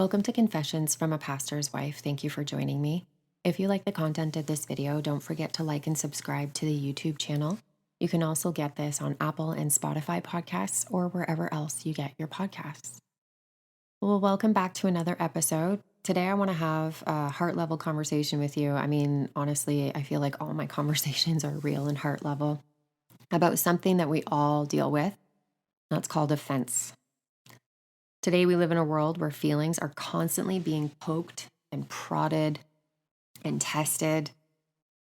Welcome to Confessions from a Pastor's Wife. Thank you for joining me. If you like the content of this video, don't forget to like and subscribe to the YouTube channel. You can also get this on Apple and Spotify podcasts or wherever else you get your podcasts. Well, welcome back to another episode. Today, I want to have a heart level conversation with you. I mean, honestly, I feel like all my conversations are real and heart level about something that we all deal with. That's called offense. Today, we live in a world where feelings are constantly being poked and prodded and tested.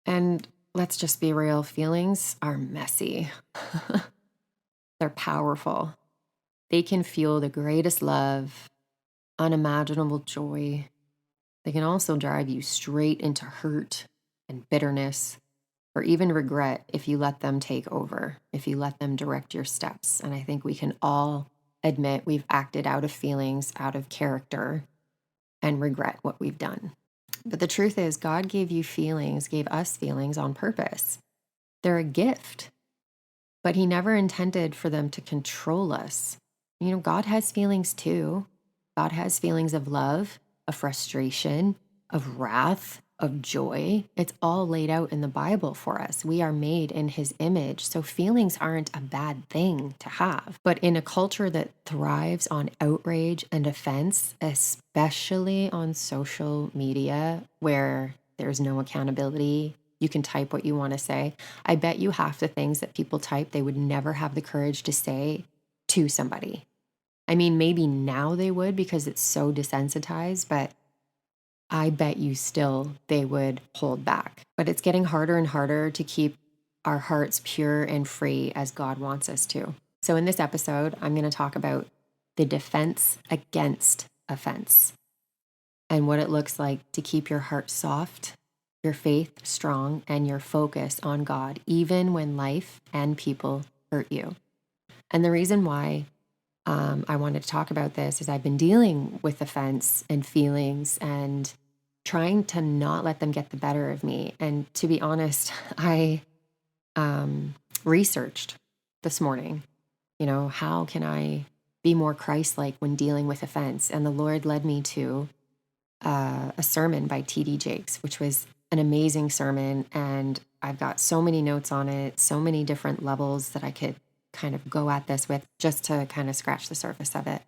And let's just be real, feelings are messy. They're powerful. They can fuel the greatest love, unimaginable joy. They can also drive you straight into hurt and bitterness, or even regret if you let them take over, if you let them direct your steps. And I think we can all admit we've acted out of feelings, out of character, and regret what we've done. But the truth is, God gave you feelings, gave us feelings on purpose. They're a gift, but He never intended for them to control us. You know, God has feelings too. God has feelings of love, of frustration, of wrath, of joy. It's all laid out in the Bible for us. We are made in His image. So feelings aren't a bad thing to have. But in a culture that thrives on outrage and offense, especially on social media where there's no accountability, you can type what you want to say. I bet you half the things that people type, they would never have the courage to say to somebody. I mean, maybe now they would because it's so desensitized, but I bet you still they would hold back. But it's getting harder and harder to keep our hearts pure and free as God wants us to. So in this episode, I'm going to talk about the defense against offense and what it looks like to keep your heart soft, your faith strong, and your focus on God, even when life and people hurt you. And the reason why I wanted to talk about this is I've been dealing with offense and feelings and trying to not let them get the better of me. And to be honest, I researched this morning, how can I be more Christ-like when dealing with offense? And the Lord led me to a sermon by T.D. Jakes, which was an amazing sermon. And I've got so many notes on it, so many different levels that I could kind of go at this with just to kind of scratch the surface of it.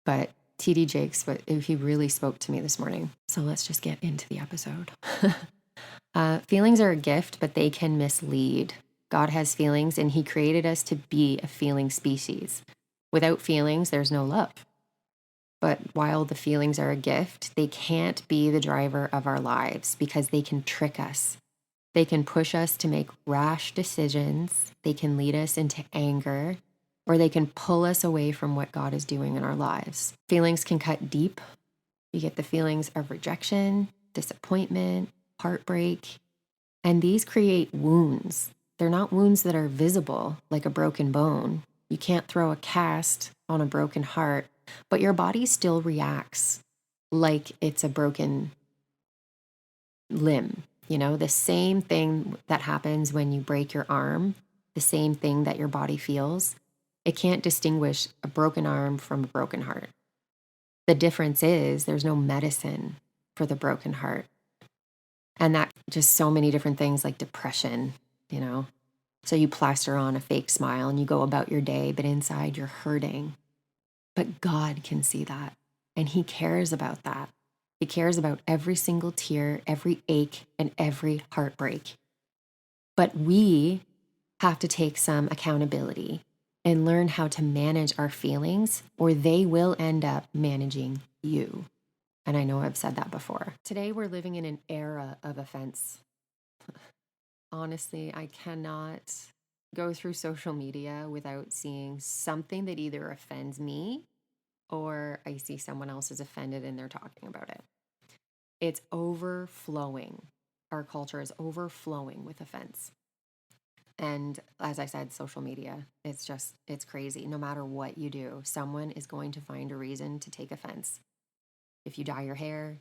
But T.D. Jakes, he really spoke to me this morning. So let's just get into the episode. Feelings are a gift, but they can mislead. God has feelings, and He created us to be a feeling species. Without feelings, there's no love. But while the feelings are a gift, they can't be the driver of our lives because they can trick us. They can push us to make rash decisions. They can lead us into anger, or they can pull us away from what God is doing in our lives. Feelings can cut deep. You get the feelings of rejection, disappointment, heartbreak, and these create wounds. They're not wounds that are visible like a broken bone. You can't throw a cast on a broken heart, but your body still reacts like it's a broken limb. The same thing that happens when you break your arm, the same thing that your body feels. It can't distinguish a broken arm from a broken heart. The difference is there's no medicine for the broken heart. And that just so many different things like depression. So you plaster on a fake smile and you go about your day, but inside you're hurting. But God can see that, and He cares about that. He cares about every single tear, every ache, and every heartbreak. But we have to take some accountability and learn how to manage our feelings, or they will end up managing you. And I know I've said that before. Today, we're living in an era of offense. Honestly, I cannot go through social media without seeing something that either offends me or I see someone else is offended and they're talking about it. It's overflowing. Our culture is overflowing with offense. And as I said, social media, it's crazy. No matter what you do, someone is going to find a reason to take offense. If you dye your hair,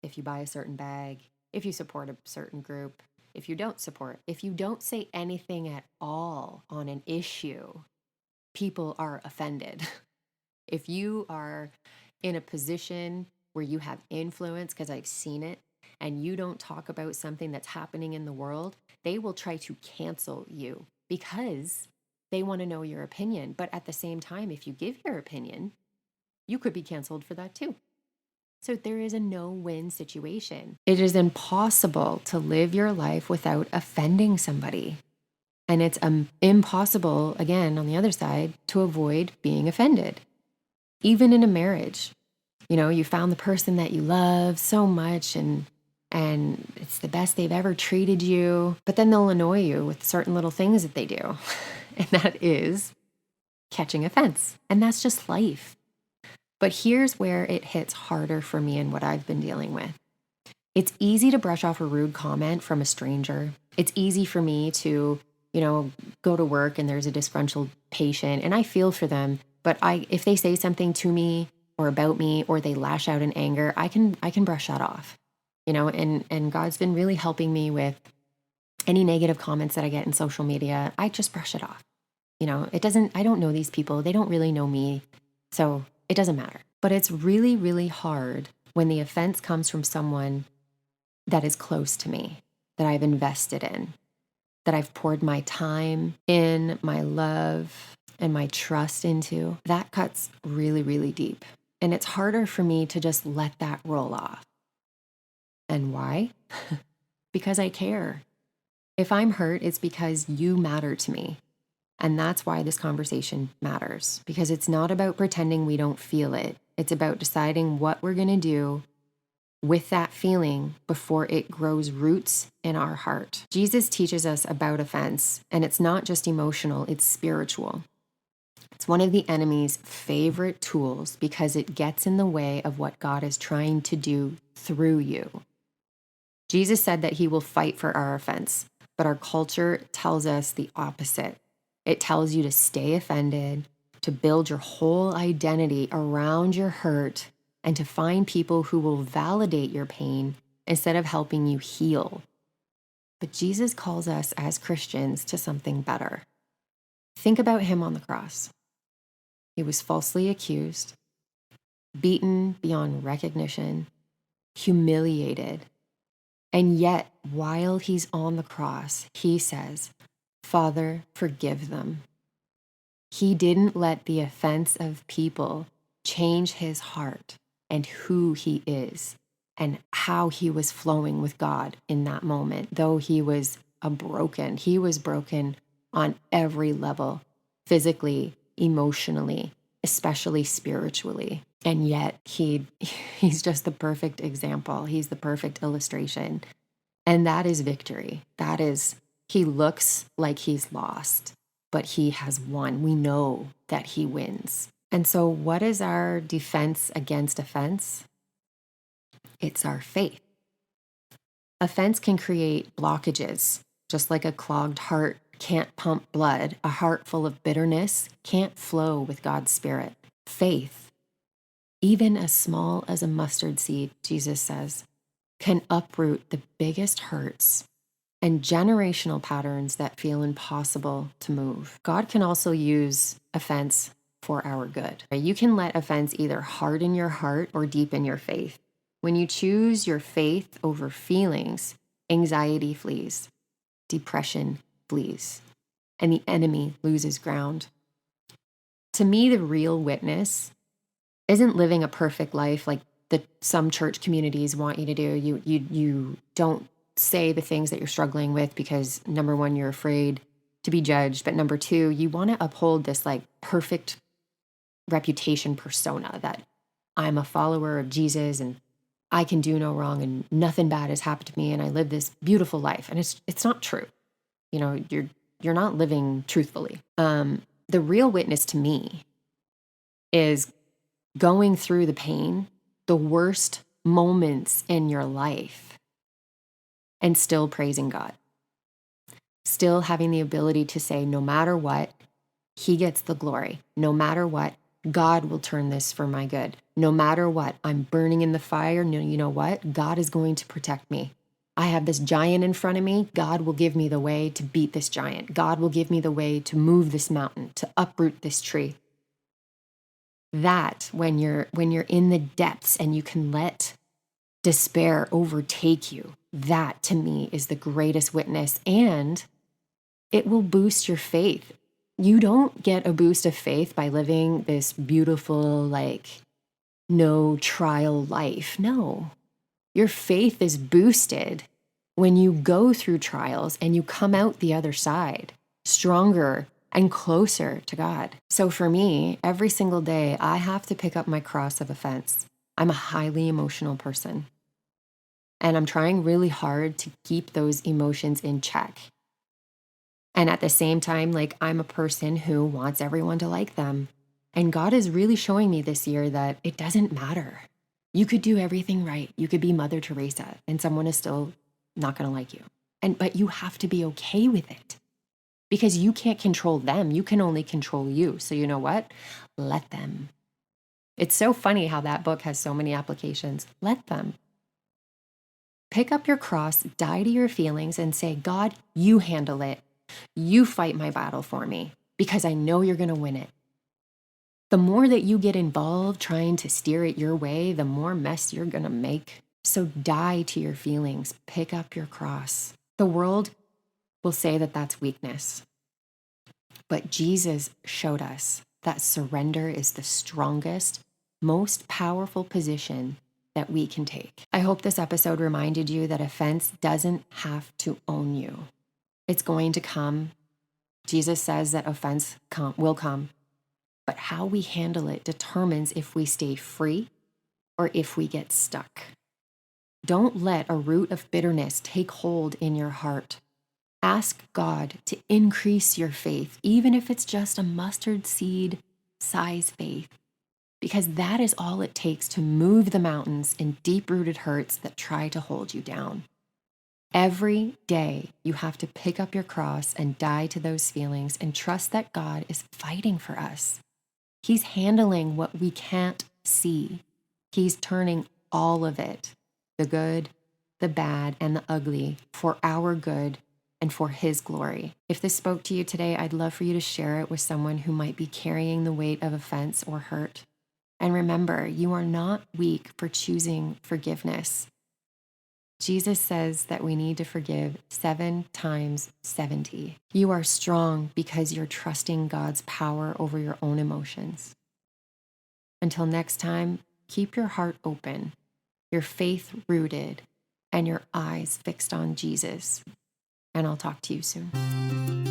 if you buy a certain bag, if you support a certain group, if you don't support, if you don't say anything at all on an issue, people are offended. If you are in a position where you have influence, because I've seen it, and you don't talk about something that's happening in the world, they will try to cancel you because they want to know your opinion. But at the same time, if you give your opinion, you could be canceled for that too. So there is a no-win situation. It is impossible to live your life without offending somebody. And it's impossible, again, on the other side, to avoid being offended. Even in a marriage, you found the person that you love so much and it's the best they've ever treated you, but then they'll annoy you with certain little things that they do. And that is catching offense. And that's just life. But here's where it hits harder for me and what I've been dealing with. It's easy to brush off a rude comment from a stranger. It's easy for me to, go to work and there's a disgruntled patient and I feel for them. But if they say something to me or about me or they lash out in anger, I can brush that off. And God's been really helping me with any negative comments that I get in social media. I just brush it off. I don't know these people. They don't really know me. So it doesn't matter. But it's really, really hard when the offense comes from someone that is close to me, that I've invested in, that I've poured my time in, my love, and my trust into. That cuts really, really deep. And it's harder for me to just let that roll off. And why? Because I care. If I'm hurt, it's because you matter to me. And that's why this conversation matters, because it's not about pretending we don't feel it. It's about deciding what we're going to do with that feeling before it grows roots in our heart. Jesus teaches us about offense, and it's not just emotional, it's spiritual. It's one of the enemy's favorite tools because it gets in the way of what God is trying to do through you. Jesus said that he will fight for our offense, but our culture tells us the opposite. It tells you to stay offended, to build your whole identity around your hurt, and to find people who will validate your pain instead of helping you heal. But Jesus calls us as Christians to something better. Think about him on the cross. He was falsely accused, beaten beyond recognition, humiliated. And yet, while he's on the cross, he says, "Father, forgive them." He didn't let the offense of people change his heart and who he is and how he was flowing with God in that moment. Though he was he was broken on every level, physically, emotionally, especially spiritually. And yet he's just the perfect example. He's the perfect illustration. And that is victory. That is, he looks like he's lost, but he has won. We know that he wins. And so what is our defense against offense? It's our faith. Offense can create blockages, just like a clogged heart can't pump blood. A heart full of bitterness can't flow with God's Spirit. Faith, even as small as a mustard seed, Jesus says, can uproot the biggest hurts and generational patterns that feel impossible to move. God can also use offense for our good. You can let offense either harden your heart or deepen your faith. When you choose your faith over feelings, anxiety flees, depression flees, and the enemy loses ground. To me, the real witness isn't living a perfect life like some church communities want you to do. You don't say the things that you're struggling with because, number one, you're afraid to be judged, but number two, you want to uphold this like perfect reputation persona that I'm a follower of Jesus and I can do no wrong and nothing bad has happened to me and I live this beautiful life. And it's not true. You're not living truthfully. The real witness to me is going through the pain, the worst moments in your life, and still praising God. Still having the ability to say, no matter what, he gets the glory. No matter what, God will turn this for my good. No matter what, I'm burning in the fire. No, you know what? God is going to protect me. I have this giant in front of me. God will give me the way to beat this giant. God will give me the way to move this mountain, to uproot this tree. That when you're in the depths and you can let despair overtake you, that to me is the greatest witness, and it will boost your faith. You don't get a boost of faith by living this beautiful, like, no trial life. No, your faith is boosted when you go through trials and you come out the other side stronger and closer to God. So for me, every single day, I have to pick up my cross of offense. I'm a highly emotional person, and I'm trying really hard to keep those emotions in check. And at the same time, like, I'm a person who wants everyone to like them. And God is really showing me this year that it doesn't matter. You could do everything right. You could be Mother Teresa and someone is still not going to like you. But you have to be okay with it because you can't control them. You can only control you. So you know what? Let them. It's so funny how that book has so many applications. Let them. Pick up your cross, die to your feelings, and say, God, you handle it. You fight my battle for me because I know you're going to win it. The more that you get involved trying to steer it your way, the more mess you're going to make. So die to your feelings. Pick up your cross. The world will say that that's weakness. But Jesus showed us that surrender is the strongest, most powerful position that we can take. I hope this episode reminded you that offense doesn't have to own you. It's going to come. Jesus says that offense will come, but how we handle it determines if we stay free or if we get stuck. Don't let a root of bitterness take hold in your heart. Ask God to increase your faith, even if it's just a mustard seed size faith, because that is all it takes to move the mountains in deep-rooted hurts that try to hold you down. Every day, you have to pick up your cross and die to those feelings and trust that God is fighting for us. He's handling what we can't see. He's turning all of it, the good, the bad, and the ugly, for our good and for His glory. If this spoke to you today, I'd love for you to share it with someone who might be carrying the weight of offense or hurt. And remember, you are not weak for choosing forgiveness. Jesus says that we need to forgive 7 times 70. You are strong because you're trusting God's power over your own emotions. Until next time, keep your heart open, your faith rooted, and your eyes fixed on Jesus. And I'll talk to you soon.